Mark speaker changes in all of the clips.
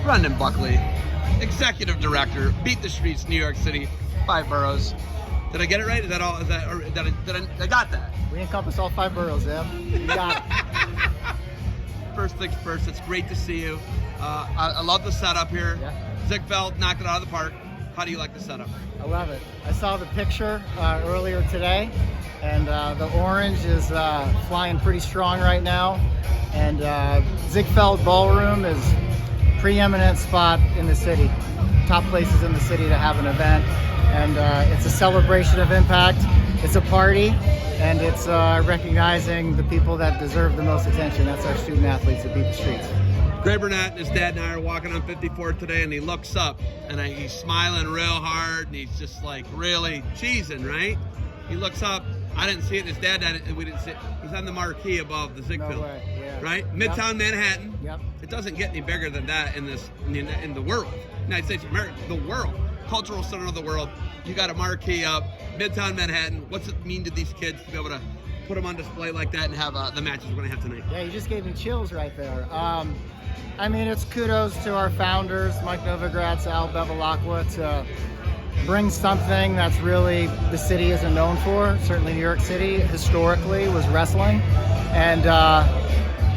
Speaker 1: Brendan Buckley, Executive Director, Beat the Streets, New York City, 5 boroughs. Did I get it right? Is that all? Is that? Or I got that?
Speaker 2: We encompass all 5 boroughs, Zeb. You got it.
Speaker 1: First things first, it's great to see you. I love the setup here.
Speaker 2: Yeah.
Speaker 1: Ziegfeld knocked it out of the park. How do you like the setup?
Speaker 2: I love it. I saw the picture earlier today, and the orange is flying pretty strong right now. And Ziegfeld Ballroom is preeminent spot in the city. Top places in the city to have an event. And it's a celebration of impact. It's a party, and it's recognizing the people that deserve the most attention. That's our student athletes that beat the streets.
Speaker 1: Gray Burnett and his dad and I are walking on 54 today, and he looks up, and he's smiling real hard, and he's just like really cheesing, right? He looks up. I didn't see it. His dad didn't. We didn't see it. He's on the marquee above the Ziegfeld.
Speaker 2: No way. Yeah.
Speaker 1: Right? Midtown Manhattan.
Speaker 2: Yep.
Speaker 1: It doesn't get any bigger than that in the world. United States of America, the world. Cultural center of the world. You got a marquee up, Midtown Manhattan. What's it mean to these kids to be able to put them on display like that and have the matches we're going to have tonight?
Speaker 2: Yeah, you just gave me chills right there. I mean, it's kudos to our founders, Mike Novogratz, Al Bevilacqua, to bring something that's really the city isn't known for. Certainly New York City historically was wrestling. And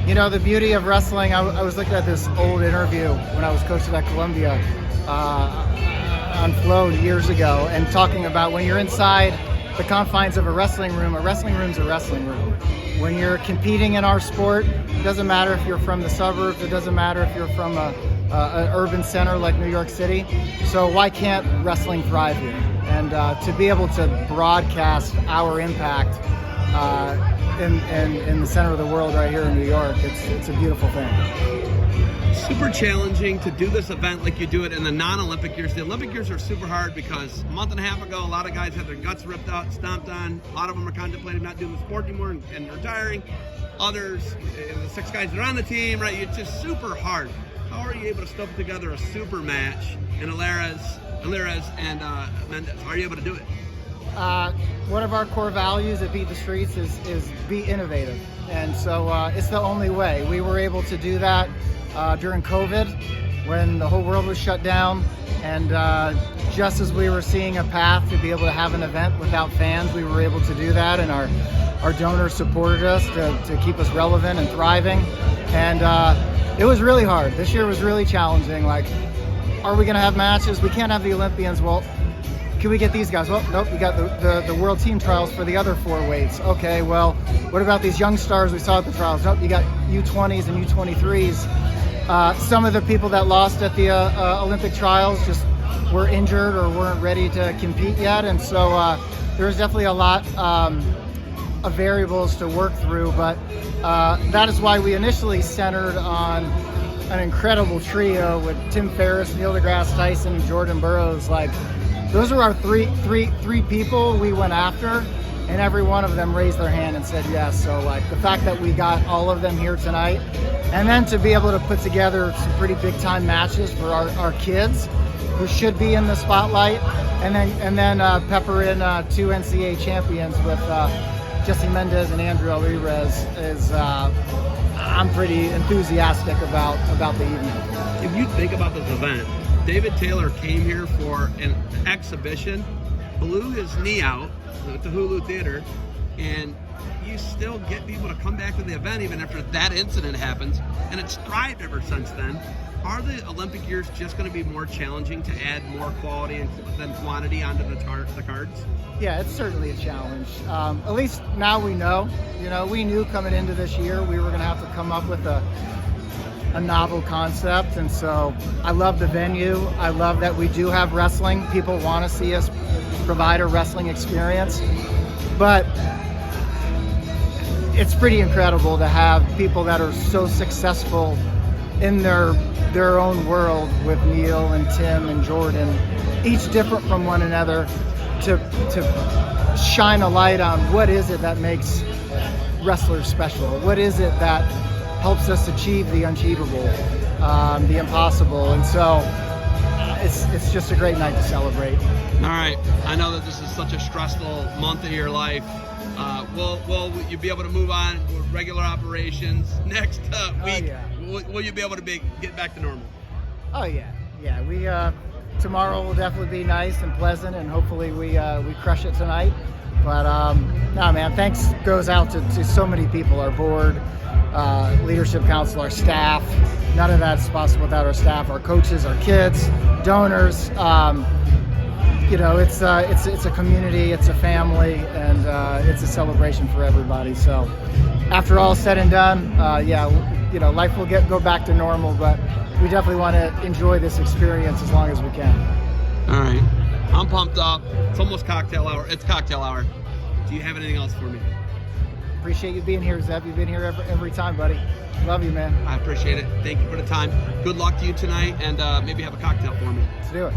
Speaker 2: you know, the beauty of wrestling, I was looking at this old interview when I was coaching at Columbia on Flow years ago, and talking about when you're inside the confines of a wrestling room's a wrestling room. When you're competing in our sport, it doesn't matter if you're from the suburbs, it doesn't matter if you're from an urban center like New York City. So why can't wrestling thrive here? And to be able to broadcast our impact in the center of the world right here in New York, it's a beautiful thing.
Speaker 1: Super challenging to do this event like you do it in the non-Olympic years. The Olympic years are super hard because a month and a half ago, a lot of guys had their guts ripped out, stomped on. A lot of them are contemplating not doing the sport anymore and retiring. Others, the 6 guys that are on the team, right? It's just super hard. How are you able to stuff together a super match in Alirez and Mendez? How are you able to do it?
Speaker 2: One of our core values at Beat the Streets is be innovative. And so it's the only way. We were able to do that during COVID when the whole world was shut down. And just as we were seeing a path to be able to have an event without fans, we were able to do that. And our donors supported us to keep us relevant and thriving. And it was really hard. This year was really challenging. Like, are we going to have matches? We can't have the Olympians. Well, can we get these guys? Well, nope, we got the world team trials for the other 4 weights. Okay, well, what about these young stars we saw at the trials? Nope, you got U20s and U23s. Some of the people that lost at the Olympic trials just were injured or weren't ready to compete yet. And so there's definitely a lot of variables to work through. But that is why we initially centered on an incredible trio with Tim Ferriss, Neil deGrasse Tyson, and Jordan Burroughs. Like, those are our three people we went after, and every one of them raised their hand and said yes. So like the fact that we got all of them here tonight, and then to be able to put together some pretty big time matches for our kids who should be in the spotlight, and then pepper in 2 NCAA champions with Jesse Mendez and Andrew Alirez is I'm pretty enthusiastic about the evening.
Speaker 1: If you think about this event, David Taylor came here for an exhibition, blew his knee out at the Hulu Theater, and you still get people to come back to the event even after that incident happens, and it's thrived ever since then. Are the Olympic years just going to be more challenging to add more quality than quantity onto the cards?
Speaker 2: Yeah, it's certainly a challenge. At least now we know. You know, we knew coming into this year we were going to have to come up with a novel concept, and so I love the venue. I love that we do have wrestling. People want to see us provide a wrestling experience, but it's pretty incredible to have people that are so successful in their own world with Neil and Tim and Jordan, each different from one another, to shine a light on what is it that makes wrestlers special? What is it that helps us achieve the unachievable, the impossible? And so it's just a great night to celebrate.
Speaker 1: All right, I know that this is such a stressful month of your life. Will you be able to move on with regular operations next week?
Speaker 2: Yeah.
Speaker 1: Will you be able to get back to normal?
Speaker 2: Oh yeah, yeah. We tomorrow will definitely be nice and pleasant, and hopefully we crush it tonight. But no, man, thanks goes out to so many people, our board, leadership council, our staff. None of that's possible without our staff, our coaches, our kids, donors. You know, it's a community, it's a family, and it's a celebration for everybody. So after all said and done, yeah, you know, life will go back to normal, but we definitely want to enjoy this experience as long as we can.
Speaker 1: All right. I'm pumped up. It's almost cocktail hour. It's cocktail hour. Do you have anything else for me?
Speaker 2: Appreciate you being here, Zeb. You've been here every time, buddy. Love you, man.
Speaker 1: I appreciate it. Thank you for the time. Good luck to you tonight, and maybe have a cocktail for me.
Speaker 2: Let's do it.